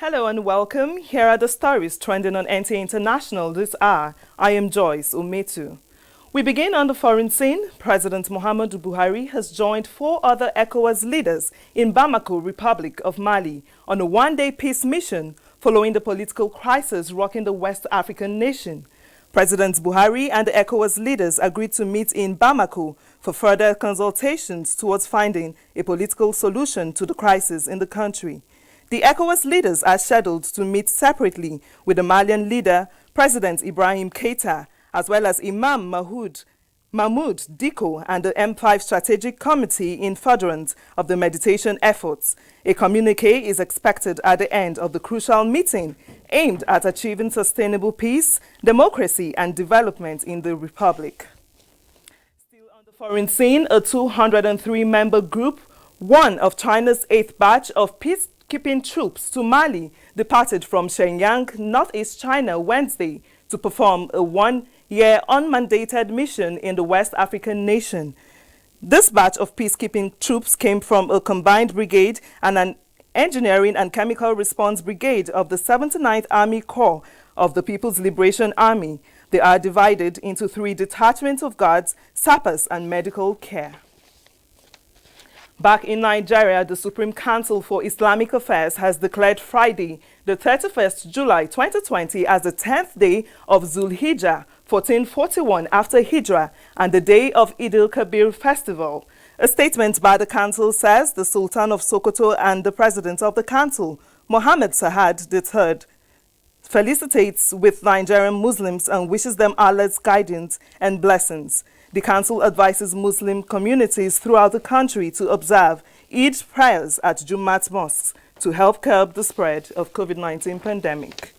Hello and welcome. Here are the stories trending on NTA International this hour. I am Joyce Umetu. We begin on the foreign scene. President Muhammadu Buhari has joined 4 other ECOWAS leaders in Bamako, Republic of Mali, on a one-day peace mission following the political crisis rocking the West African nation. President Buhari and the ECOWAS leaders agreed to meet in Bamako for further consultations towards finding a political solution to the crisis in the country. The ECOWAS leaders are scheduled to meet separately with the Malian leader, President Ibrahim Keita, as well as Imam Mahmoud Dicko and the M5 Strategic Committee in furtherance of the mediation efforts. A communique is expected at the end of the crucial meeting aimed at achieving sustainable peace, democracy and development in the Republic. Still on the foreign scene, a 203-member group, one of China's 8th batch of peacekeeping troops to Mali, departed from Shenyang, northeast China, Wednesday to perform a one-year unmandated mission in the West African nation. This batch of peacekeeping troops came from a combined brigade and an engineering and chemical response brigade of the 79th Army Corps of the People's Liberation Army. They are divided into 3 detachments of guards, sappers and medical care. Back in Nigeria, the Supreme Council for Islamic Affairs has declared Friday, the 31st July 2020 as the 10th day of Zulhijjah, 1441 after Hijrah, and the day of Eid al-Kabir festival. A statement by the council says the Sultan of Sokoto and the President of the Council, Mohammed Sahad III, felicitates with Nigerian Muslims and wishes them Allah's guidance and blessings. The council advises Muslim communities throughout the country to observe Eid prayers at Jumat mosques to help curb the spread of COVID-19 pandemic.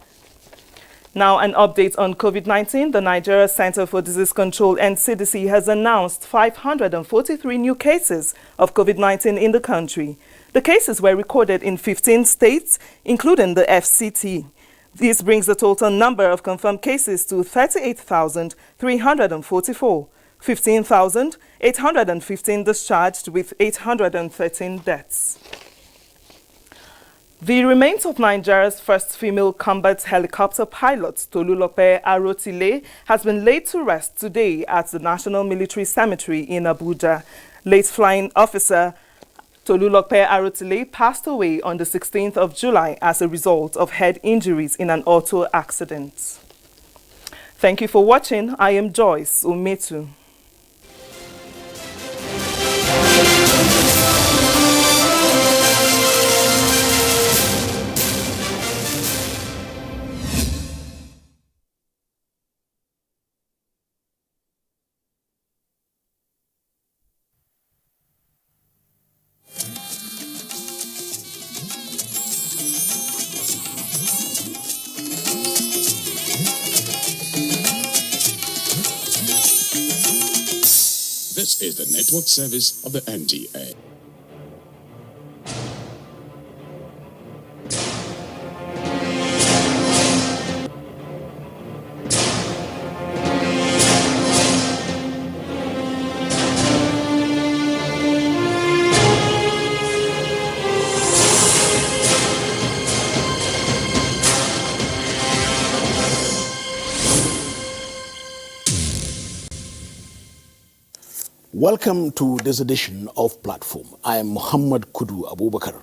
Now, an update on COVID-19. The Nigeria Center for Disease Control, NCDC, has announced 543 new cases of COVID-19 in the country. The cases were recorded in 15 states, including the FCT. This brings the total number of confirmed cases to 38,344. 15,815 discharged with 813 deaths. The remains of Nigeria's first female combat helicopter pilot, Tolulope Arotile, has been laid to rest today at the National Military Cemetery in Abuja. Late flying officer Tolulope Arotile passed away on the 16th of July as a result of head injuries in an auto accident. Thank you for watching. I am Joyce Umetu. This is the network service of the NTA. Welcome to this edition of Platform. I am Muhammad Kudu Abubakar.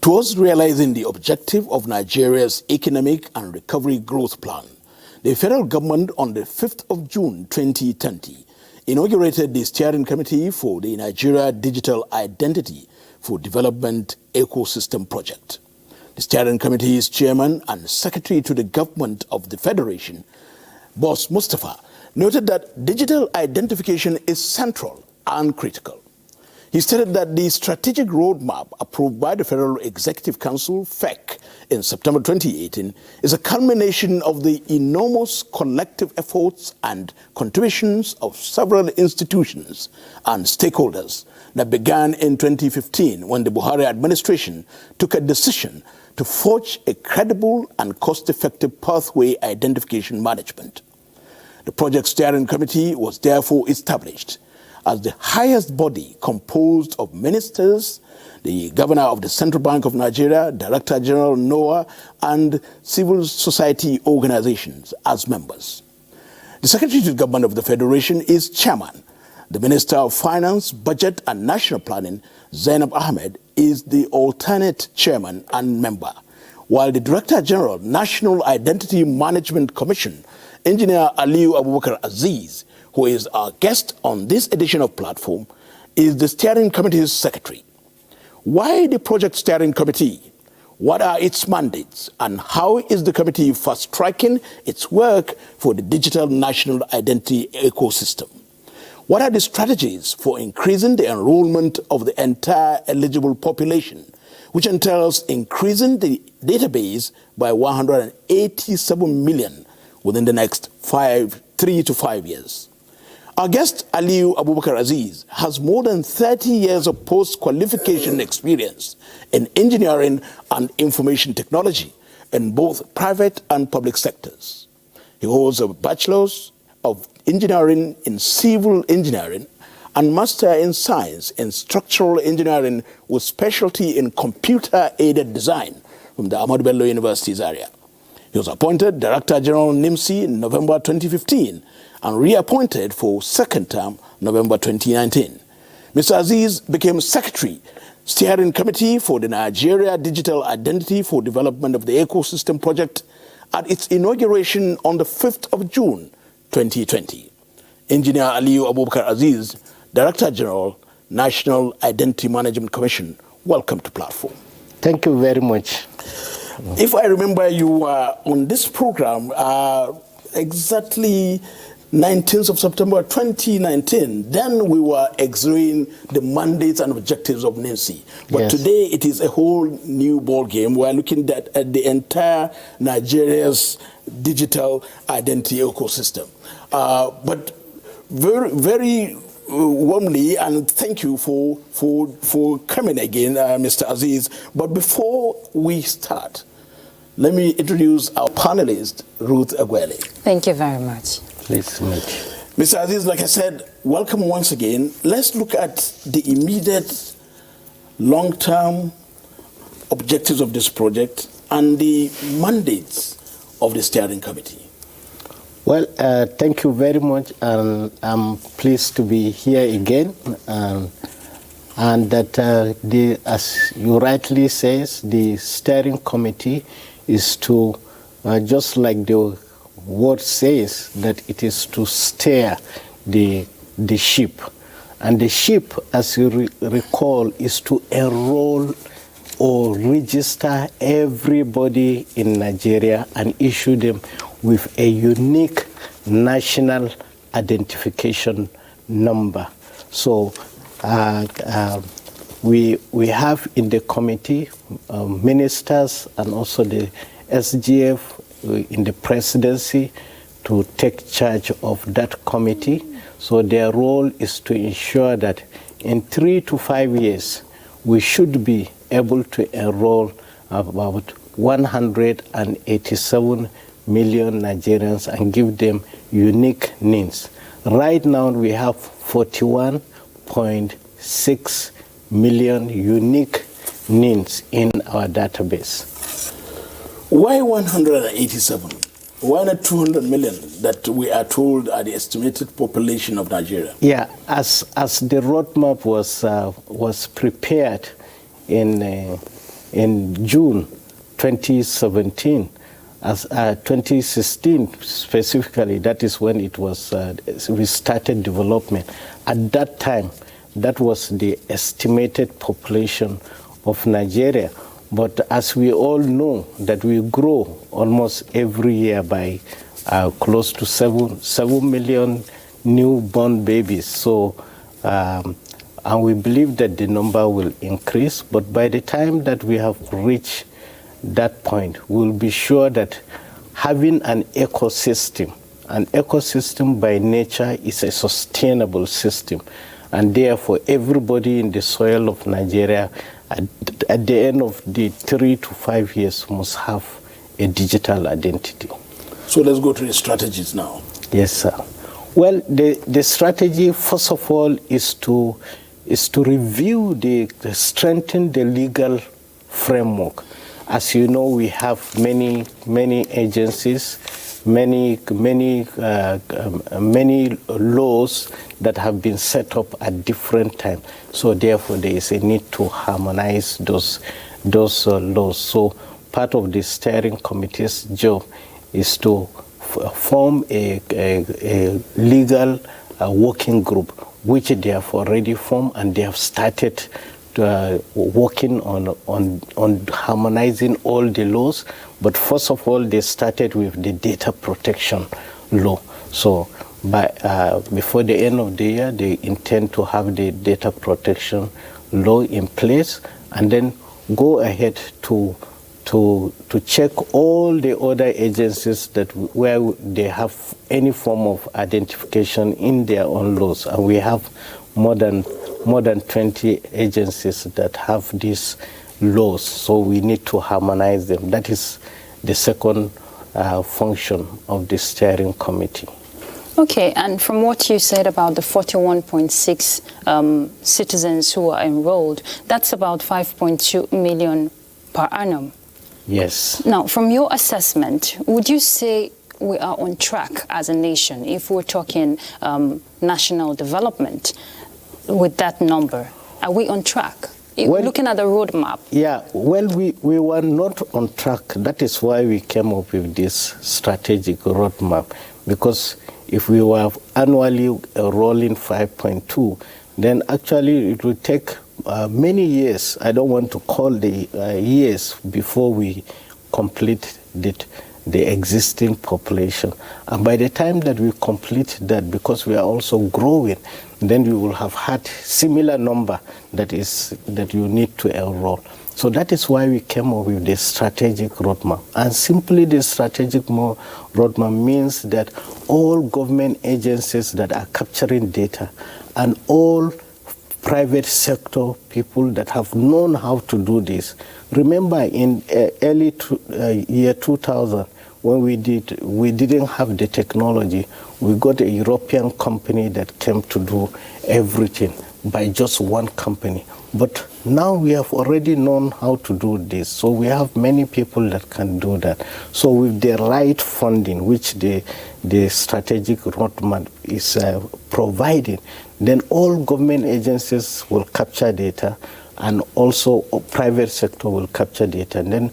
Towards realizing the objective of Nigeria's economic and recovery growth plan, the federal government on the 5th of June 2020 inaugurated the Steering Committee for the Nigeria Digital Identity for Development Ecosystem Project. The Steering Committee's chairman and secretary to the government of the Federation, Boss Mustafa, noted that digital identification is central and critical. He stated that the strategic roadmap approved by the Federal Executive Council, FEC, in September 2018 is a culmination of the enormous collective efforts and contributions of several institutions and stakeholders that began in 2015 when the Buhari administration took a decision to forge a credible and cost-effective pathway identification management. The Project Steering Committee was therefore established as the highest body composed of ministers, the governor of the Central Bank of Nigeria, Director General NOAA, and civil society organizations as members. The Secretary to the Government of the Federation is chairman. The Minister of Finance, Budget and National Planning, Zainab Ahmed, is the alternate chairman and member, while the Director General, National Identity Management Commission, Engineer Aliyu Abubakar Aziz, who is our guest on this edition of Platform, is the steering committee's secretary. Why the project steering committee? What are its mandates? And how is the committee fast-tracking its work for the digital national identity ecosystem? What are the strategies for increasing the enrollment of the entire eligible population, which entails increasing the database by 187 million within the next 3 to 5 years? Our guest, Aliyu Abubakar Aziz, has more than 30 years of post-qualification experience in engineering and information technology in both private and public sectors. He holds a bachelor's of engineering in civil engineering and master in science in structural engineering with specialty in computer-aided design from the Ahmadu Bello University Zaria. He was appointed Director General NIMSI in November 2015 and reappointed for second term November 2019. Mr. Aziz became Secretary, Steering Committee for the Nigeria Digital Identity for Development of the Ecosystem Project at its inauguration on the 5th of June 2020. Engineer Aliyu Abubakar Aziz, Director General, National Identity Management Commission, welcome to Platform. Thank you very much. If I remember, you were on this program exactly 19th of September 2019. Then we were exerting the mandates and objectives of NIMSI. But yes, today it is a whole new ball game. We're looking at the entire Nigeria's digital identity ecosystem. But very warmly, and thank you for coming again, Mr. Aziz. But before we start, let me introduce our panelist, Ruth Agwele. Thank you very much. please meet. Mr. Aziz, like I said, welcome once again. Let's look at the immediate long-term objectives of this project and the mandates of the steering committee. Well, thank you very much, and I'm pleased to be here again. And that, as you rightly says, the steering committee is to, just like the word says, that it is to steer the ship. And the ship, as you recall, is to enroll or register everybody in Nigeria and issue them with a unique national identification number. So we have in the committee ministers and also the SGF in the presidency to take charge of that committee. So their role is to ensure that in 3 to 5 years, we should be able to enroll about 187 million Nigerians and give them unique NINs. Right now, we have 41.6 million unique NINs in our database. Why 187? Why not 200 million that we are told are the estimated population of Nigeria? Yeah, as the roadmap was prepared in June 2017, as 2016 specifically, that is when it was we started development. At that time, that was the estimated population of Nigeria. But as we all know, that we grow almost every year by close to 7 million newborn babies. So, and we believe that the number will increase. But by the time that we have reached that point, we'll be sure that having an ecosystem by nature is a sustainable system. And therefore, everybody in the soil of Nigeria at the end of the 3 to 5 years must have a digital identity. So let's go to the strategies now. Yes, sir. Well, the strategy, first of all, is to review strengthen the legal framework. As you know, we have many agencies, many laws that have been set up at different times. So therefore, there is a need to harmonize those laws. So part of the steering committee's job is to form a legal working group, which they have already formed, and they have started working on harmonizing all the laws. But first of all, they started with the data protection law. So before the end of the year, they intend to have the data protection law in place, and then go ahead to check all the other agencies where they have any form of identification in their own laws. And we have more than 20 agencies that have these laws, so we need to harmonize them. That is the second function of the steering committee. Okay, and from what you said about the 41.6 citizens who are enrolled, that's about 5.2 million per annum. Yes. Now, from your assessment, would you say we are on track as a nation if we're talking national development with that number? Are we on track? Well, looking at the roadmap. Yeah, well, we were not on track. That is why we came up with this strategic roadmap, because if we were annually rolling 5.2, then actually it would take many years. I don't want to call the years before we complete the existing population. And by the time that we complete that, because we are also growing, then we will have had similar number that you need to enroll. So that is why we came up with the strategic roadmap. And simply the strategic roadmap means that all government agencies that are capturing data and all private sector people that have known how to do this. Remember in early year 2000, when we didn't have the technology, we got a European company that came to do everything by just one company. But now we have already known how to do this. So we have many people that can do that. So with the right funding, which the strategic roadmap is providing, then all government agencies will capture data, and also private sector will capture data. And then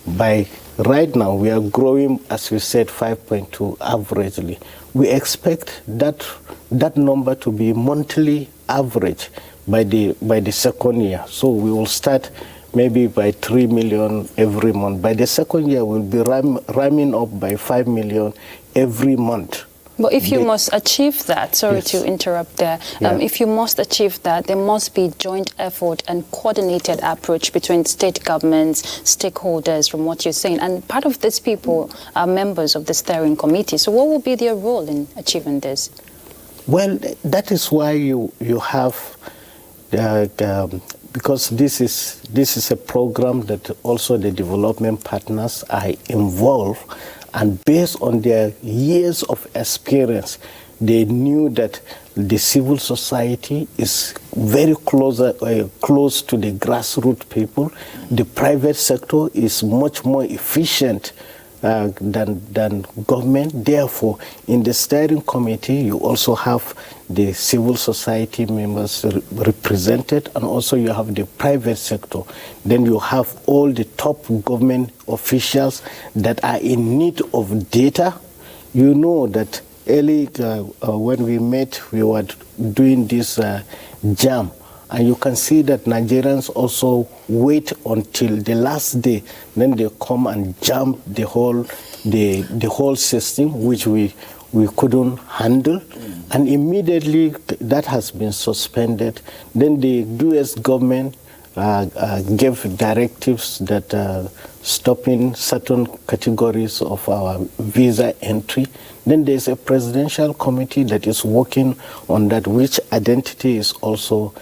by right now, we are growing, as we said, 5.2 averagely. We expect that number to be monthly average by the second year. So we will start maybe by 3 million every month. By the second year, we'll be ramming up by 5 million every month. But if you must achieve that, sorry Yes. to interrupt there, if you must achieve that, there must be joint effort and coordinated approach between state governments, stakeholders, from what you're saying. And part of these people are members of the steering committee. So what will be their role in achieving this? Well, that is why you have, because this is a program that also the development partners are involved. And based on their years of experience, they knew that the civil society is very close to the grassroots people. The private sector is much more efficient than government. Therefore, in the steering committee, you also have the civil society members represented, and also you have the private sector. Then you have all the top government officials that are in need of data. You know that early when we met, we were doing this jam. And you can see that Nigerians also wait until the last day, then they come and jump the whole system, which we couldn't handle. And immediately that has been suspended. Then the US government gave directives that stopping certain categories of our visa entry. Then there's a presidential committee that is working on that, which identity is also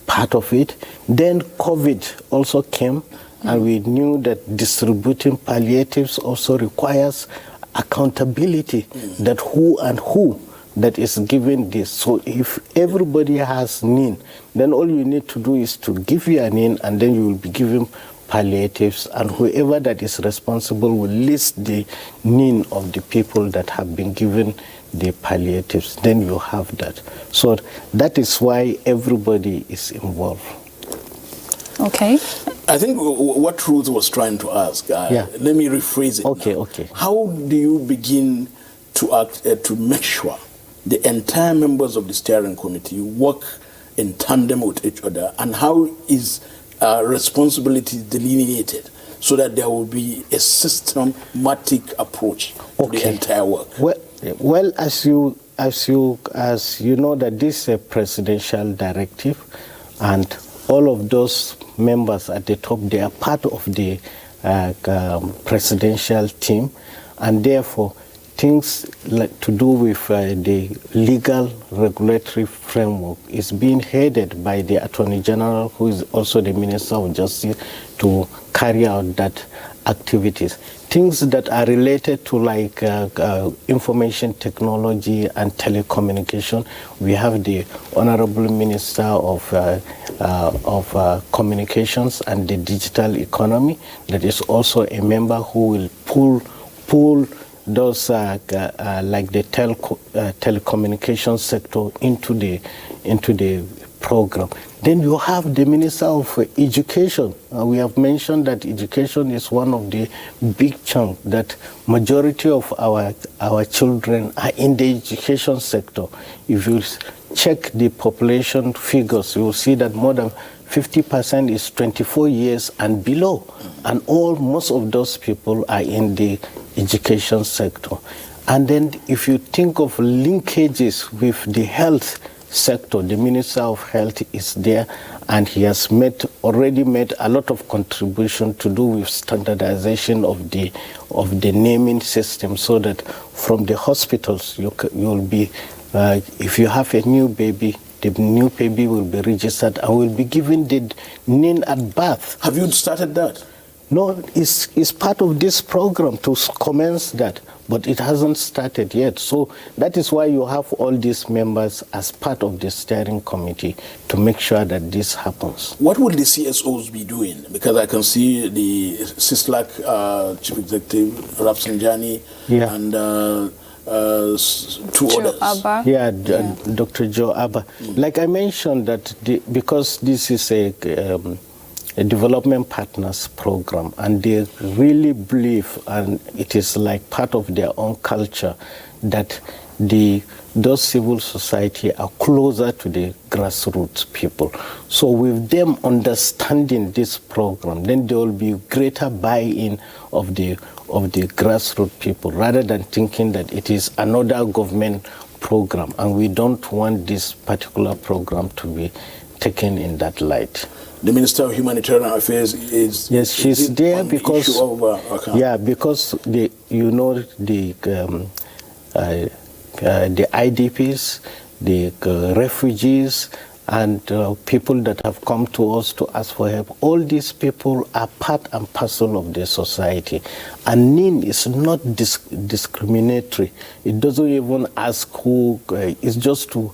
part of it. Then COVID also came, and we knew that distributing palliatives also requires accountability, that who that is giving this. So if everybody has NIN, then all you need to do is to give your NIN, and then you will be given palliatives, and whoever that is responsible will list the NIN of the people that have been given the palliatives. Then you have that. So that is why everybody is involved. Okay. I think what Ruth was trying to ask, let me rephrase it. Okay, now. okay. How do you begin to act to make sure the entire members of the steering committee work in tandem with each other, and how is responsibility delineated so that there will be a systematic approach to the entire work? Well, as you know, that this is a presidential directive, and all of those members at the top, they are part of the presidential team, and therefore things like to do with the legal regulatory framework is being headed by the Attorney General, who is also the Minister of Justice, to carry out that activities. Things that are related to like information technology and telecommunication, we have the Honorable Minister of Communications and the Digital Economy, that is also a member who will pull those like the telecommunications sector into the program. Then you have the Minister of Education. We have mentioned that education is one of the big chunks, that majority of our children are in the education sector. If you check the population figures, you will see that more than 50% is 24 years and below, and most of those people are in the education sector. And then if you think of linkages with the health sector, the Minister of Health is there, and he has already made a lot of contribution to do with standardization of the naming system, so that from the hospitals you'll be, if you have a new baby, the new baby will be registered and will be given the NIN at birth. Have you started that? No, it's part of this program to commence that, but it hasn't started yet. So that is why you have all these members as part of the steering committee to make sure that this happens. What will the CSOs be doing? Because I can see the CISLAC Chief Executive, Rafsanjani, and two others. Abba. Yeah, Dr. Joe Abba. Like I mentioned, that because this is a development partners program, and they really believe, and it is like part of their own culture, that those civil society are closer to the grassroots people. So with them understanding this program, then there will be greater buy-in of the grassroots people, rather than thinking that it is another government program, and we don't want this particular program to be taken in that light. The Minister of Humanitarian Affairs is... Yes, she's there because... because the IDPs, the refugees, and people that have come to us to ask for help, all these people are part and parcel of the society. And NIN is not discriminatory. It doesn't even ask who, it's just to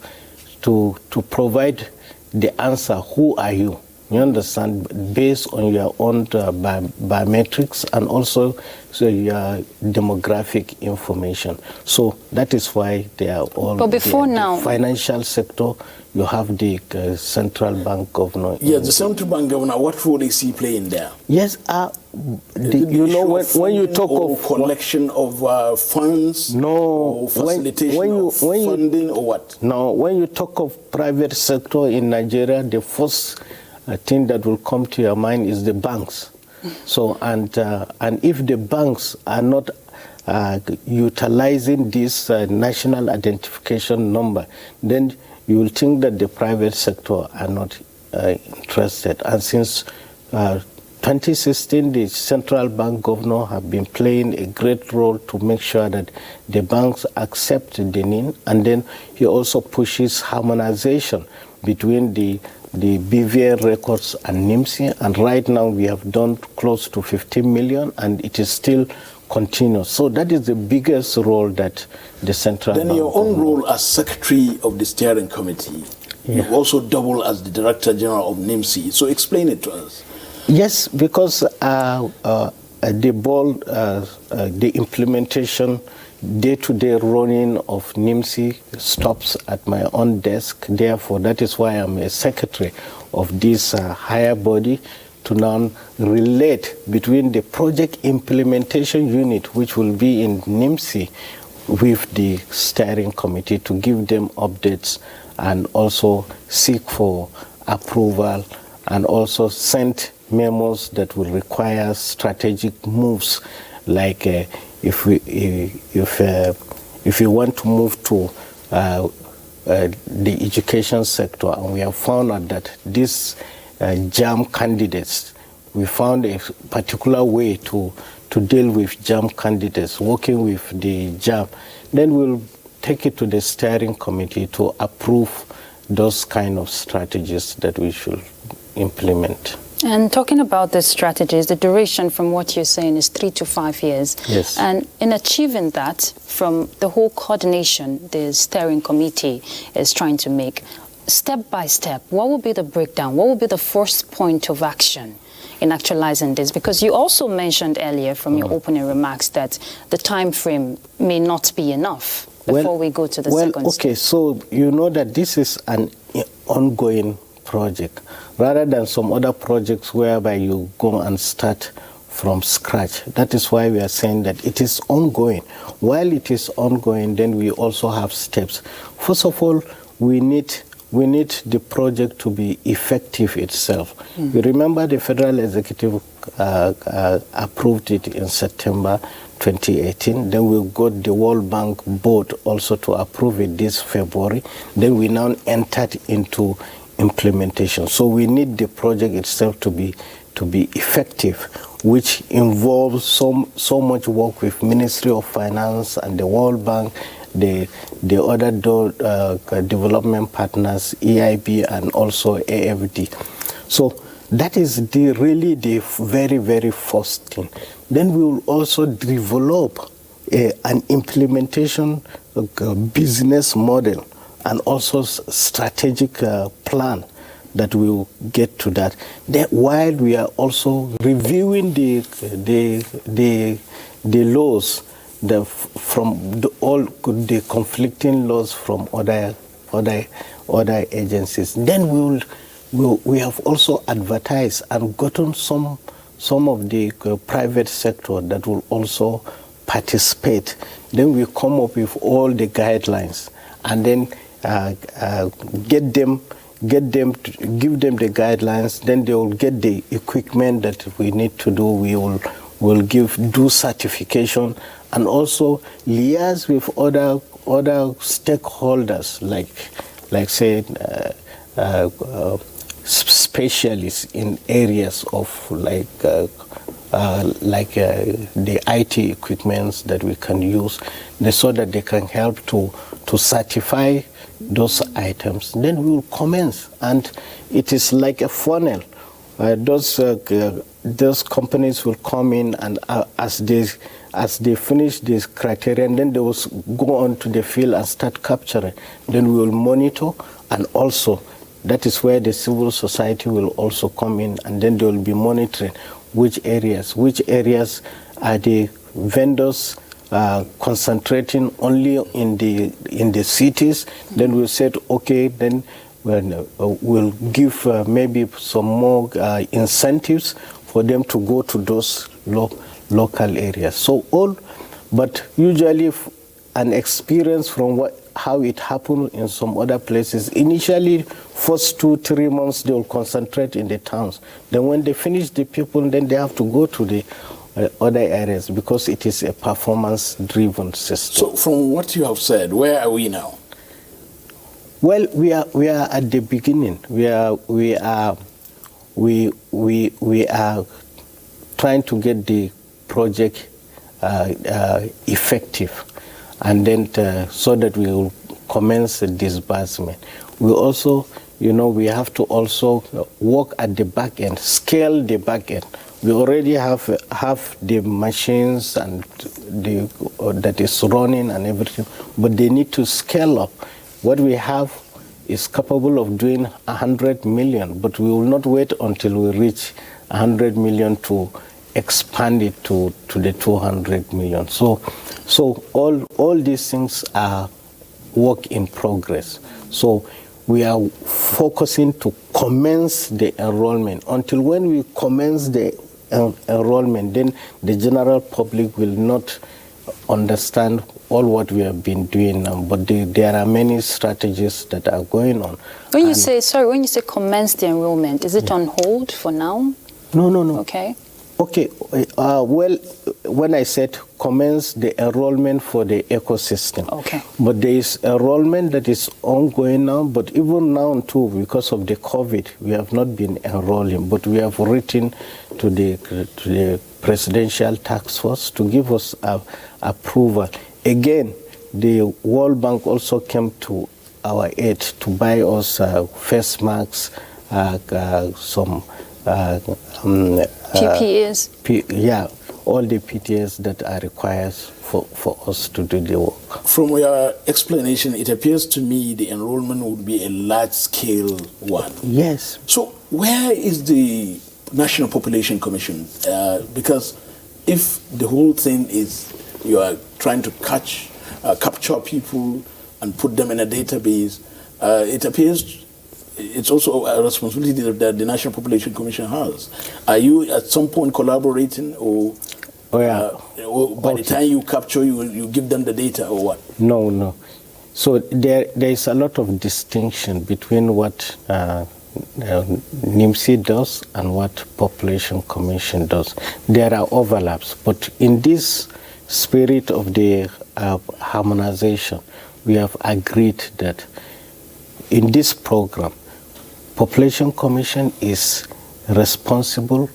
provide the answer, who are you? You understand, based on your own biometrics and also your demographic information. So that is why they are all. But before now, the financial sector, you have the central bank governor. Yes, the central bank governor. What role is he playing there? Yes, you know, when you talk of collection of funds, no, or facilitation of funding, or what? No, when you talk of private sector in Nigeria, the first thing that will come to your mind is the banks. So, and if the banks are not utilizing this national identification number, then you will think that the private sector are not interested. And since 2016, the central bank governor have been playing a great role to make sure that the banks accept the NIN, and then he also pushes harmonization between the BVN records and NIMSI, and right now we have done close to 15 million, and it is still continue. So that is the biggest role that the central Then bank. your own role as secretary of the steering committee, you also double as the director general of NIMSI. So explain it to us. Yes, because the implementation, day-to-day running of NIMSI stops at my own desk. Therefore, that is why I'm a secretary of this higher body, to now relate between the project implementation unit, which will be in NIMSI, with the steering committee, to give them updates and also seek for approval, and also send memos that will require strategic moves, like if we want to move to the education sector, and we have found out that these JAM candidates, we found a particular way to deal with JAM candidates, working with the JAM, then we'll take it to the steering committee to approve those kind of strategies that we should implement. And talking about the strategies, the duration from what you're saying is 3 to 5 years. Yes. And in achieving that, from the whole coordination the steering committee is trying to make, step by step, what will be the breakdown? What will be the first point of action in actualizing this? Because you also mentioned earlier from your opening remarks that the time frame may not be enough before we go to the second step. Okay, so you know that this is an ongoing project, rather than some other projects whereby you go and start from scratch. That is why we are saying that it is ongoing. While it is ongoing, then we also have steps. First of all, we need the project to be effective itself. You remember the Federal Executive approved it in September 2018. Then we got the World Bank board also to approve it this February. Then we now entered into implementation. So we need the project itself to be effective, which involves so much work with Ministry of Finance and the World Bank, the other development partners, EIB and also AFD. So that is really the very, very first thing. Then we will also develop an implementation business model and also strategic plan that we will get to that. While we are also reviewing the laws, from all the conflicting laws from other agencies. Then we have also advertised and gotten some of the private sector that will also participate. Then we come up with all the guidelines, and then give them the guidelines. Then they will get the equipment that we need to do. We will do certification, and also liaise with other stakeholders, like say specialists in areas of the IT equipments that we can use, so that they can help to certify those items. Then we will commence, and it is like a funnel. Those companies will come in, and as they finish this criteria, and then they will go on to the field and start capturing. Then we will monitor, and also that is where the civil society will also come in, and then they will be monitoring which areas are the vendors concentrating only in the cities. Then we'll say, okay, then we'll give maybe some more incentives for them to go to those local areas. But usually an experience from how it happened in some other places. Initially, first 2-3 months, they will concentrate in the towns. Then when they finish the people, then they have to go to the other areas, because it is a performance-driven system. So from what you have said, where are we now? Well, we are at the beginning. We are trying to get the project effective, and then so that we will commence the disbursement. We also, we have to also work at the back end, scale the back end. We already have the machines and that is running and everything, but they need to scale up. What we have is capable of doing 100 million, but we will not wait until we reach 100 million to expand it to the 200 million. So all these things are work in progress. So we are focusing to commence the enrollment. Until when we commence the enrollment, then the general public will not understand all what we have been doing now. But there are many strategies that are going on. When you say commence the enrollment, is it on hold for now? No. Okay. Okay, well, when I said commence the enrollment for the ecosystem. Okay. But there is enrollment that is ongoing now, but even now too, because of the COVID, we have not been enrolling, but we have written to the Presidential Task Force to give us approval. Again, the World Bank also came to our aid to buy us face masks, some PPEs? All the PPEs that are required for us to do the work. From your explanation, it appears to me the enrollment would be a large-scale one. Yes. So where is the National Population Commission? Because if the whole thing is you are trying to capture people and put them in a database, it appears it's also a responsibility that the National Population Commission has. Are you at some point collaborating, or or by the time you capture, you give them the data, or what? No. So there is a lot of distinction between what NIMC does and what Population Commission does. There are overlaps, but in this spirit of the harmonization, we have agreed that in this program, Population Commission is responsible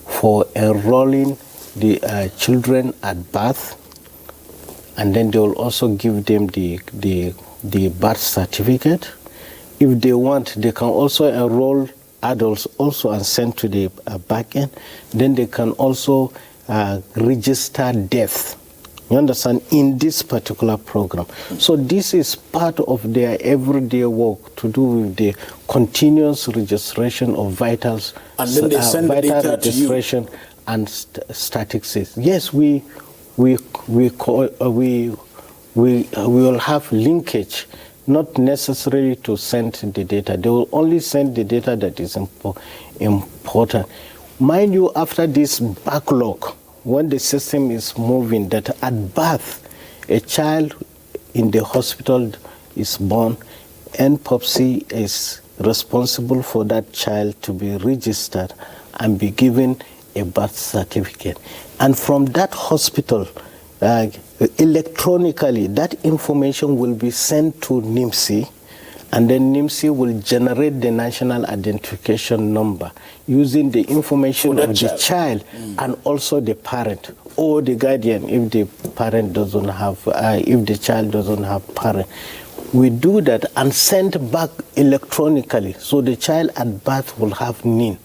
for enrolling the children at birth, and then they will also give them the birth certificate. If they want, they can also enroll adults also and send to the back end. Then they can also register death. You understand, in this particular program. So this is part of their everyday work to do with the continuous registration of vitals, and then they send the data registration to you. And statistics. Yes, we will have linkage, not necessarily to send the data. They will only send the data that is important. Mind you, after this backlog, when the system is moving, that at birth, a child in the hospital is born, NPOPC is responsible for that child to be registered and be given a birth certificate. And from that hospital, electronically, that information will be sent to NIMC, and then NIMC will generate the national identification number using the information of the child and also the parent or the guardian if the parent doesn't have, if the child doesn't have parent. We do that and send back electronically, so the child at birth will have NIN,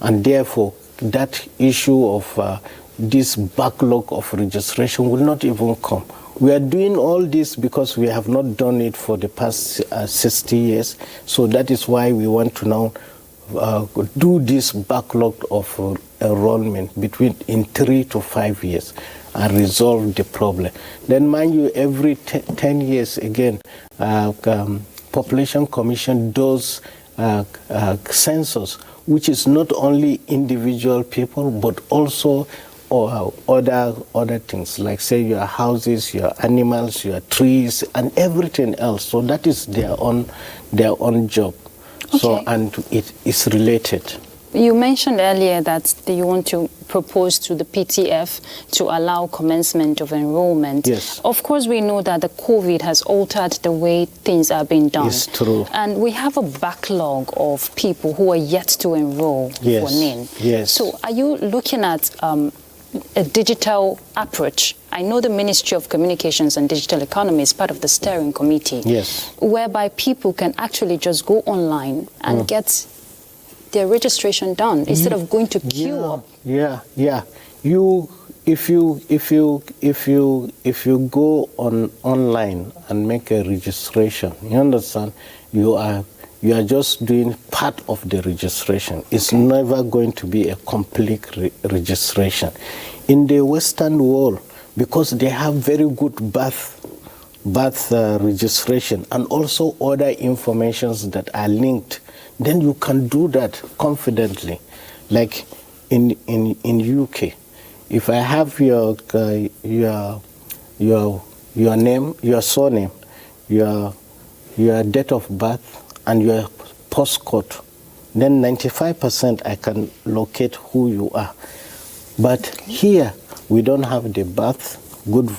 and therefore that issue of this backlog of registration will not even come. We are doing all this because we have not done it for the past 60 years. So that is why we want to now do this backlog of enrollment in 3 to 5 years and resolve the problem. Then mind you, every 10 years again, Population Commission does census, which is not only individual people, but also other things, like say your houses, your animals, your trees, and everything else. So that is their own job. Okay. So, and it is related. You mentioned earlier that you want to propose to the PTF to allow commencement of enrollment. Yes. Of course, we know that the COVID has altered the way things are being done. It's true. And we have a backlog of people who are yet to enroll for NIN. Yes. So are you looking at a digital approach? I know the Ministry of Communications and Digital Economy is part of the steering committee. Yes. Whereby people can actually just go online and get their registration done instead of going to queue up. Yeah. If you go online and make a registration, you understand, you are just doing part of the registration. It's never going to be a complete registration. In the Western world, because they have very good birth registration and also other informations that are linked, then you can do that confidently. Like in UK, if I have your name, your surname, your date of birth, and your postcode, then 95% I can locate who you are. But here we don't have the good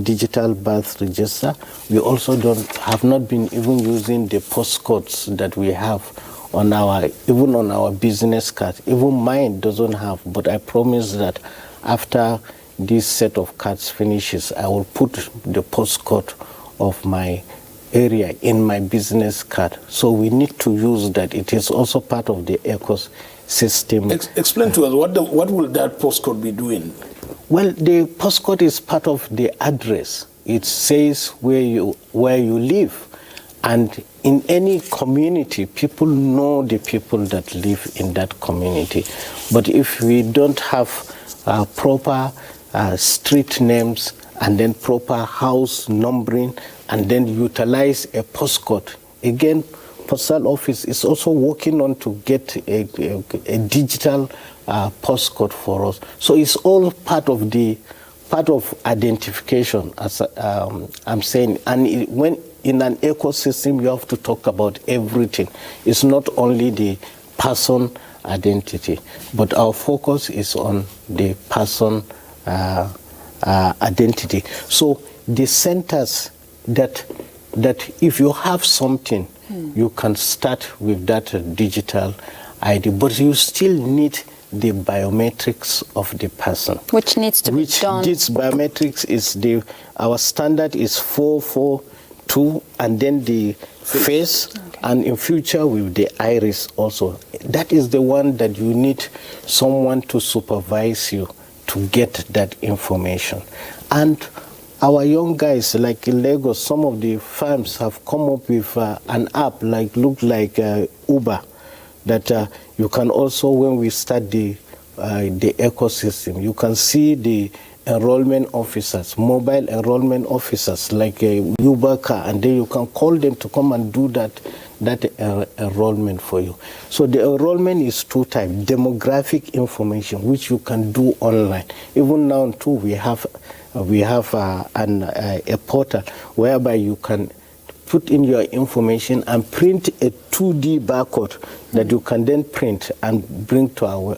digital birth register. We also have not been even using the postcodes that we have on our business card. Even mine doesn't have, but I promise that after this set of cards finishes, I will put the postcode of my area in my business card. So we need to use that. It is also part of the ecosystem. Explain to us, what will that postcode be doing? Well, the postcode is part of the address. It says where you live. And in any community, people know the people that live in that community. But if we don't have proper street names and then proper house numbering and then utilize a postcode, again, Postal Office is also working on to get a digital postcode for us. So it's all part of identification, as I'm saying. And when in an ecosystem, you have to talk about everything. It's not only the person identity, but our focus is on the person identity. So the centers that if you have something, you can start with that digital ID, but you still need the biometrics of the person. Which needs to be done. This biometrics is our standard is 442, and then the face, and in future with the iris also. That is the one that you need someone to supervise you to get that information. And our young guys, like in Lagos, some of the firms have come up with an app like Uber, that you can also, when we start the ecosystem, you can see the enrollment officers, mobile enrollment officers, like a Uber car, and then you can call them to come and do that enrollment for you. So the enrollment is two types: demographic information, which you can do online. Even now too, we have a portal whereby you can put in your information and print a 2D barcode that you can then print and bring to our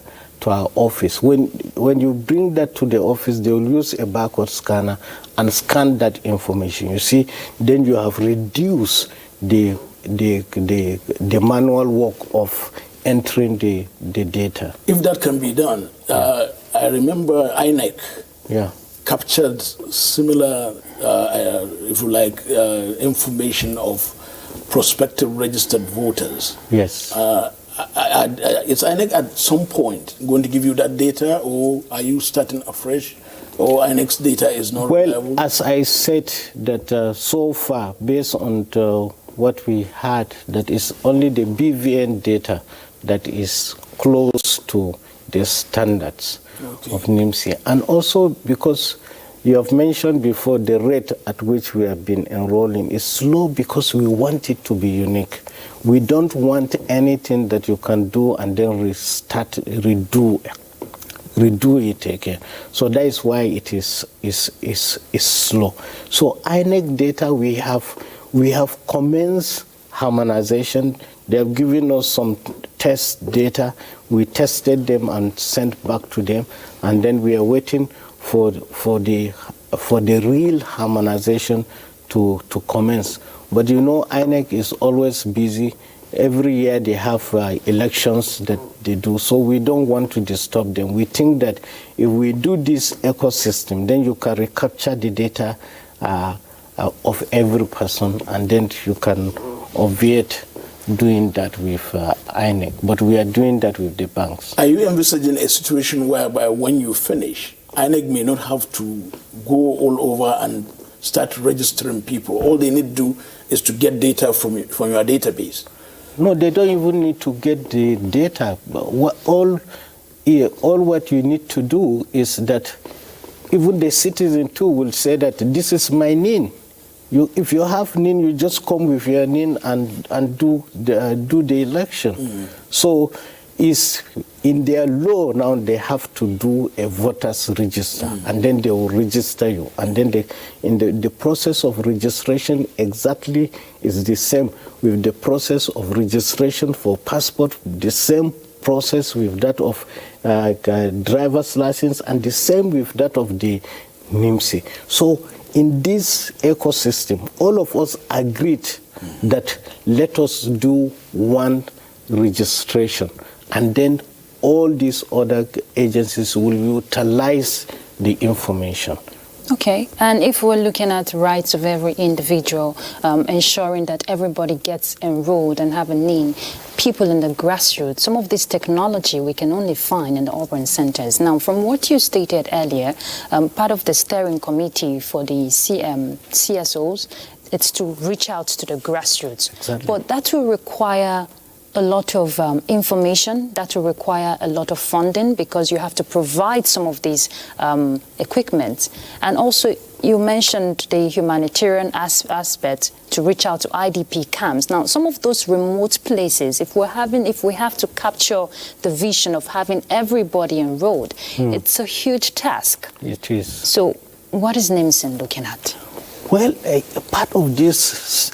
office. When you bring that to the office, they will use a barcode scanner and scan that information. You see, then you have reduced the manual work of entering the data. If that can be done, I remember INEC captured similar, if you like, information of prospective registered voters. Yes. Is INEC at some point going to give you that data, or are you starting afresh, or INEC's data is not reliable? Well, as I said, that so far, based on what we had, that is only the BVN data that is close to the standards of NIMSI. And also because you have mentioned before the rate at which we have been enrolling is slow, because we want it to be unique. We don't want anything that you can do and then redo it again. So that is why it is slow. So INEC data, we have commenced harmonization. They have given us some test data. We tested them and sent back to them, and then we are waiting for the real harmonization to commence. But you know, INEC is always busy. Every year they have elections that they do, so we don't want to disturb them. We think that if we do this ecosystem, then you can recapture the data of every person, and then you can obviate doing that with INEC, but we are doing that with the banks. Are you envisaging a situation whereby when you finish, INEC may not have to go all over and start registering people? All they need to do is to get data from your database. No, they don't even need to get the data. All what you need to do is that even the citizen too will say that this is my NIN. If you have NIN, you just come with your NIN and do the election. So is in their law now they have to do a voters register, and then they will register you, and then the process of registration exactly is the same with the process of registration for passport, the same process with that of driver's license, and the same with that of the NIMSI. So in this ecosystem, all of us agreed that let us do one registration, and then all these other agencies will utilize the information. Okay, and if we're looking at rights of every individual, ensuring that everybody gets enrolled and have a NIN, people in the grassroots, some of this technology we can only find in the urban centers. Now, from what you stated earlier, part of the steering committee for the CSOs, it's to reach out to the grassroots. Exactly. But that will require a lot of information, that will require a lot of funding, because you have to provide some of these equipment. And also, you mentioned the humanitarian aspect to reach out to IDP camps. Now, some of those remote places, if we have to capture the vision of having everybody enrolled, it's a huge task. It is. So, what is NIMSIN looking at? Well, part of this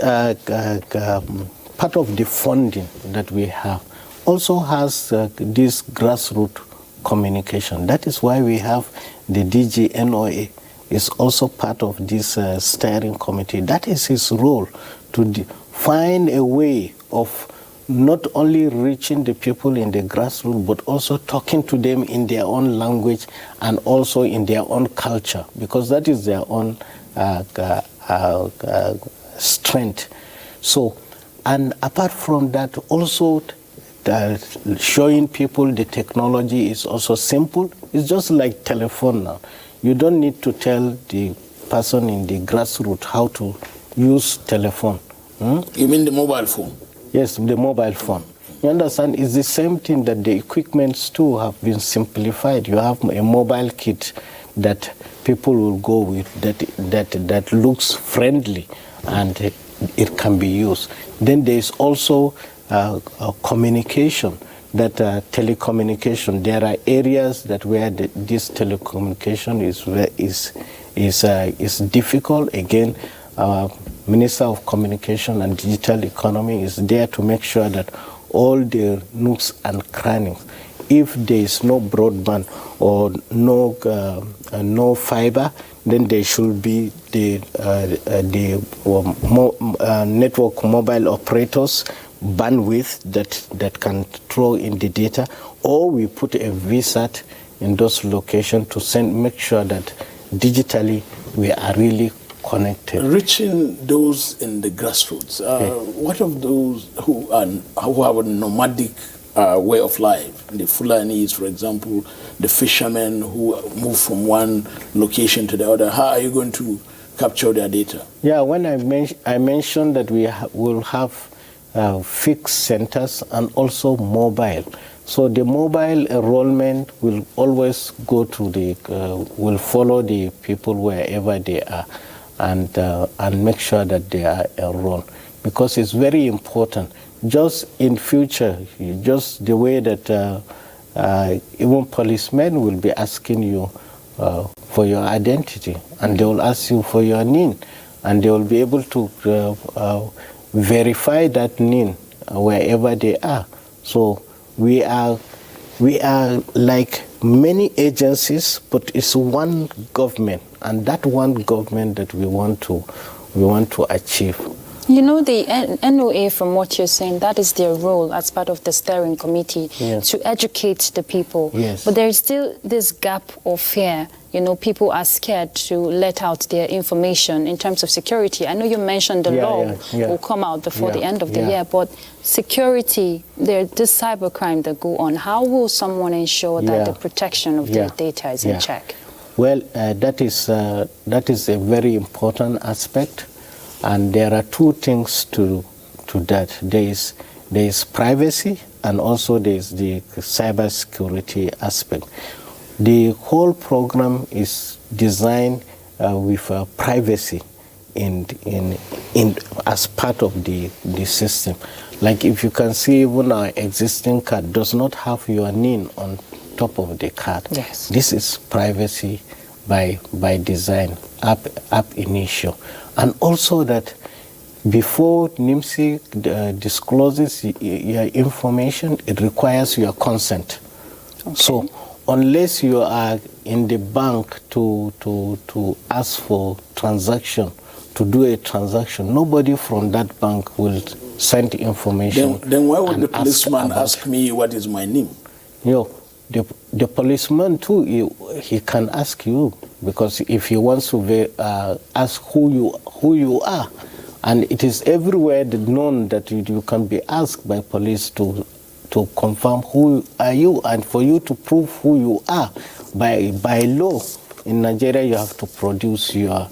part of the funding that we have also has this grassroots communication. That is why we have the DGNOA is also part of this steering committee. That is his role, to find a way of not only reaching the people in the grassroots, but also talking to them in their own language and also in their own culture, because that is their own strength. So, and apart from that, also showing people the technology is also simple. It's just like telephone now. You don't need to tell the person in the grassroots how to use telephone. You mean the mobile phone? Yes, the mobile phone. You understand? It's the same thing that the equipments too have been simplified. You have a mobile kit that people will go with that looks friendly and it can be used. Then there is also communication, that telecommunication. There are areas that where this telecommunication is difficult. Again, Minister of Communication and Digital Economy is there to make sure that all the nooks and crannies, if there is no broadband or no fiber, then there should be the network mobile operators bandwidth that can throw in the data, or we put a VSAT in those locations to make sure that digitally we are really connected. Reaching those in the grassroots, what of those who have a nomadic way of life? The Fulanis, for example, the fishermen who move from one location to the other. How are you going to capture their data? Yeah, when I mentioned that we will have fixed centers and also mobile. So the mobile enrollment will always go to will follow the people wherever they are, and make sure that they are enrolled, because it's very important. Just in future, just the way that even policemen will be asking you for your identity, and they will ask you for your NIN, and they will be able to verify that NIN wherever they are. So we are like many agencies, but it's one government, and that one government that we want to achieve. You know, the NOA, from what you're saying, that is their role as part of the steering committee, Yes. to educate the people. Yes. But there is still this gap of fear. You know, people are scared to let out their information in terms of security. I know you mentioned the law will come out before the end of the year, but security, this cybercrime that go on, how will someone ensure that the protection of their data is in check? Well, that is a very important aspect, and there are two things to that. There is privacy, and also there is the cybersecurity aspect. The whole program is designed with privacy as part of the system. Like, if you can see, even our existing card does not have your name on top of the card. Yes. This is privacy by design, ab initio. And also that before NIMSI discloses your information, it requires your consent. Okay. So unless you are in the bank to ask for transaction, to do a transaction, nobody from that bank will send information. Then why would the policeman ask me what is my name? You know, the policeman too, he can ask you, because if he wants to ask who you are, and it is everywhere known that you can be asked by police to confirm who are you, and for you to prove who you are by law in Nigeria, you have to produce your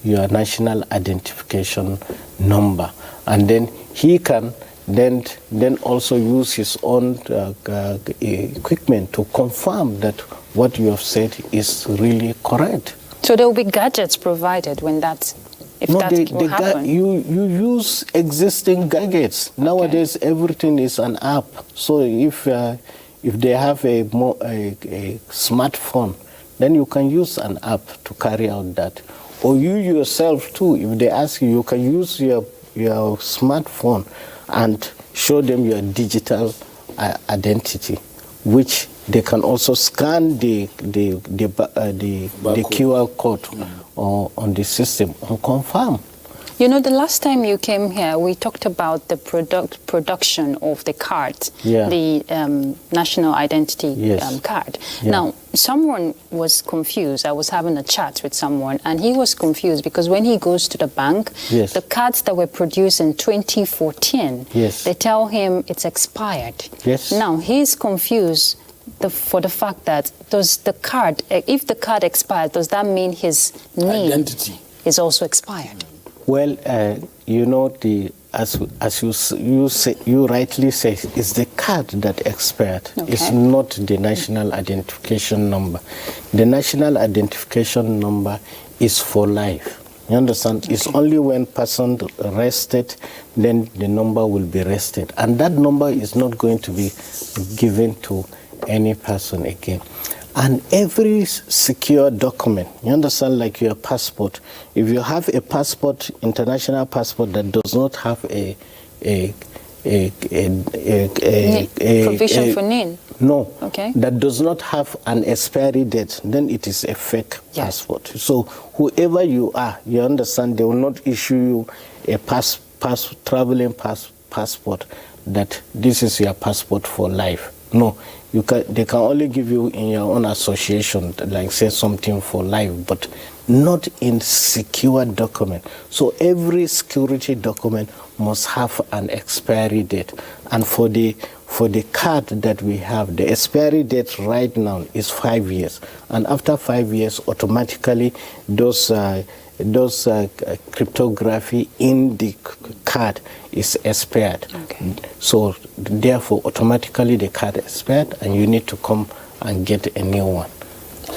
national identification number, and then he can then also use his own equipment to confirm that what you have said is really correct. So there will be gadgets provided when that, if that will happen? You use existing gadgets. Nowadays, everything is an app. So if they have a smartphone, then you can use an app to carry out that. Or you yourself too, if they ask you, you can use your smartphone and show them your digital identity, which they can also scan the QR code on the system and confirm. You know, the last time you came here, we talked about the production of the card, the national identity card. Yeah. Now, someone was confused. I was having a chat with someone, and he was confused because when he goes to the bank, the cards that were produced in 2014, they tell him it's expired. Yes. Now, he's confused for the fact that if the card expired, does that mean his name is also expired? Well, you know, as you rightly say, it's the card that expired. Okay. It's not the national identification number. The national identification number is for life. You understand? Okay. It's only when person arrested, then the number will be arrested. And that number is not going to be given to any person again. And every secure document, you understand, like your passport, if you have a passport, international passport that does not have a provision for NIN? No. Okay. That does not have an expiry date, then it is a fake passport. So whoever you are, you understand, they will not issue you a traveling passport that this is your passport for life. No. They can only give you in your own association, like say something for life, but not in secure document. So every security document must have an expiry date. And for the card that we have, the expiry date right now is 5 years. And after 5 years, automatically those cryptography in the card is expired. Okay. So therefore, automatically the card expired, and you need to come and get a new one.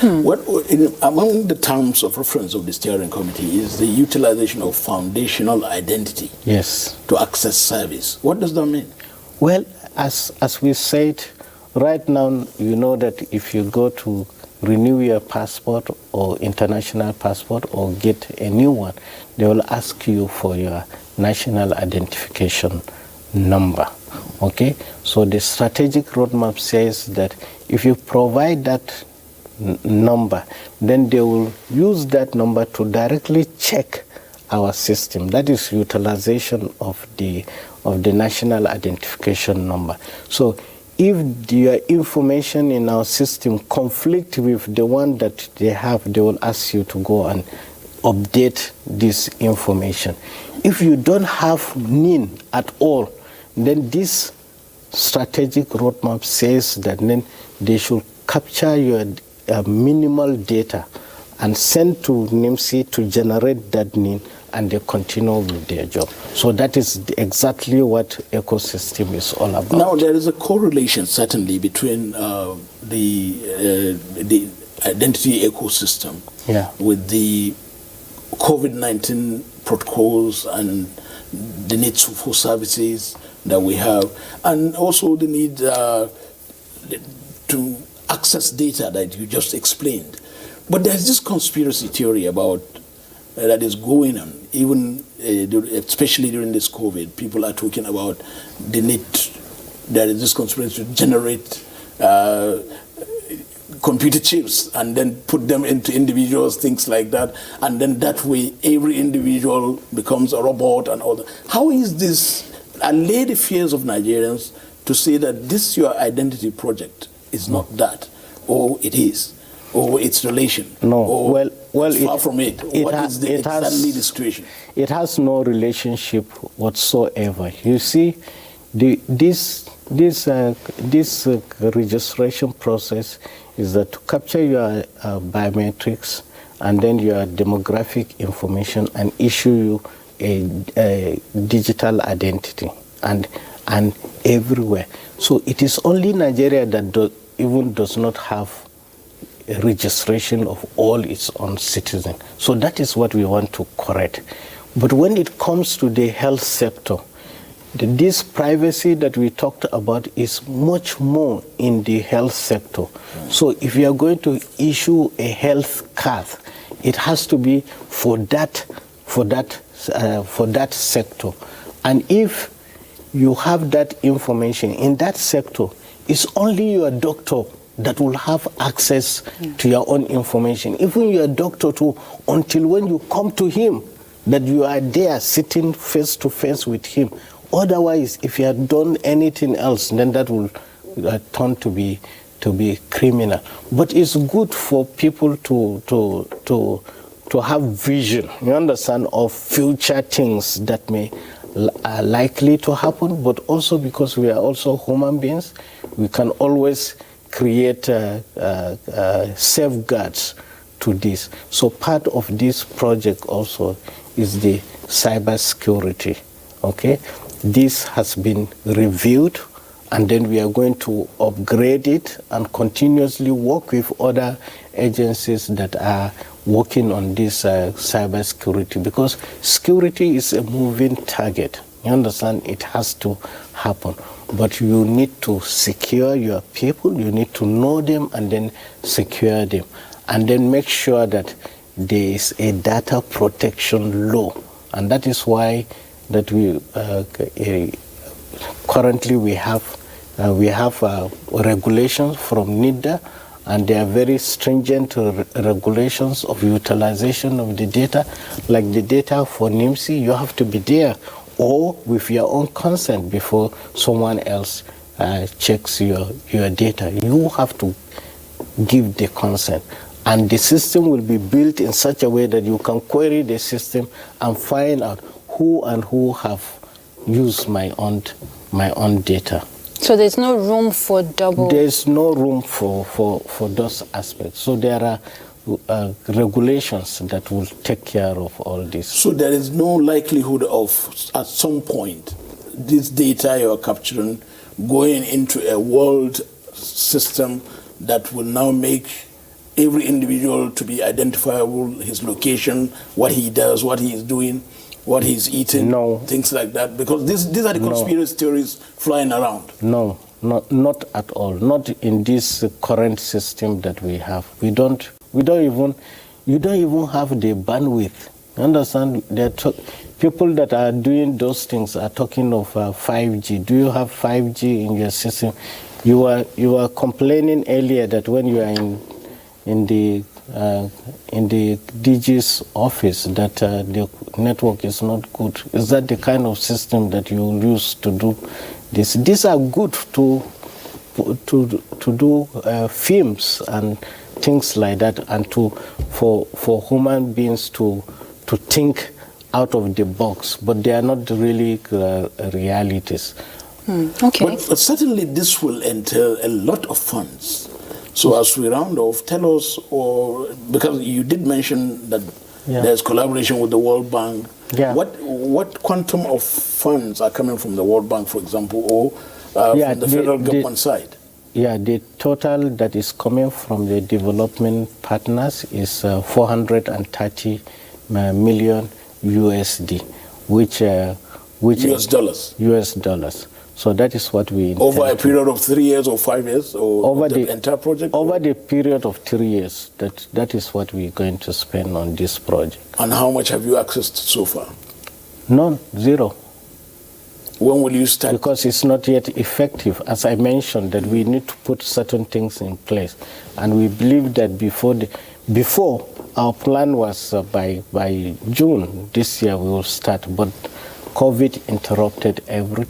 Among the terms of reference of the steering committee is the utilization of foundational identity to access service. What does that mean? Well, as we said, right now, you know that if you go to renew your passport or international passport or get a new one, they will ask you for your national identification number. Okay? So the strategic roadmap says that if you provide that number, then they will use that number to directly check our system. That is utilization of the national identification number. So if your information in our system conflict with the one that they have, they will ask you to go and update this information. If you don't have NIN at all, then this strategic roadmap says that then they should capture your minimal data and send to NIMC to generate that NIN, and they continue with their job. So that is exactly what ecosystem is all about. Now, there is a correlation certainly between the identity ecosystem with the COVID-19 protocols and the need for services that we have, and also the need to access data that you just explained. But there's this conspiracy theory about that is going on, even especially during this COVID. People are talking about the need. There is this conspiracy to generate computer chips and then put them into individuals, things like that, and then that way every individual becomes a robot and all that. How is this allay the fears of Nigerians to say that this your identity project is not that, or it is, or its relation? No, well, far from it. What is exactly the situation? It has no relationship whatsoever. You see, this registration process is that to capture your biometrics and then your demographic information and issue you a digital identity and everywhere. So it is only Nigeria that even does not have a registration of all its own citizens. So that is what we want to correct. But when it comes to the health sector, this privacy that we talked about is much more in the health sector. So if you are going to issue a health card, it has to be for that sector. And if you have that information in that sector, it's only your doctor that will have access to your own information. Even your doctor too, until when you come to him, that you are there sitting face to face with him. Otherwise, if you have done anything else, then that will turn to be criminal. But it's good for people to have vision, you understand, of future things that are likely to happen, but also because we are also human beings, we can always create safeguards to this. So part of this project also is the cyber security, okay? This has been reviewed, and then we are going to upgrade it and continuously work with other agencies that are working on this cyber security, because security is a moving target. You understand? It has to happen. But you need to secure your people, you need to know them and then secure them. And then make sure that there is a data protection law. And that is why that we currently we have regulations from NIDA, and they are very stringent regulations of utilization of the data. Like the data for NIMC, you have to be there or with your own consent before someone else checks your data. You have to give the consent. And the system will be built in such a way that you can query the system and find out who have used my own data. So there's no room for double? There's no room for those aspects. So there are regulations that will take care of all this. So there is no likelihood of, at some point, this data you're capturing going into a world system that will now make every individual to be identifiable, his location, what he does, what he is doing, what he's eating, things like that? Because these are the conspiracy theories flying around. No, not at all. Not in this current system that we have. You don't even have the bandwidth. You understand? People that are doing those things are talking of 5G. Do you have 5G in your system? You were complaining earlier that when you are in the in the DG's office that the network is not good. Is that the kind of system that you use to do this? These are good to do films and things like that, and for human beings to think out of the box, but they are not really realities. Okay. But certainly this will entail a lot of funds. So as we round off, tell us, or because you did mention that there's collaboration with the World Bank. Yeah. What quantum of funds are coming from the World Bank, for example, or from the federal government side? Yeah, the total that is coming from the development partners is 430 million USD, which US dollars. US dollars. So that is what we intend over a period of 3 years or 5 years, or over the entire project? Over the period of 3 years. That is what we're going to spend on this project. And how much have you accessed so far? None, zero. When will you start? Because it's not yet effective. As I mentioned, that we need to put certain things in place, and we believe that before our plan was by June this year we will start, but COVID interrupted everything.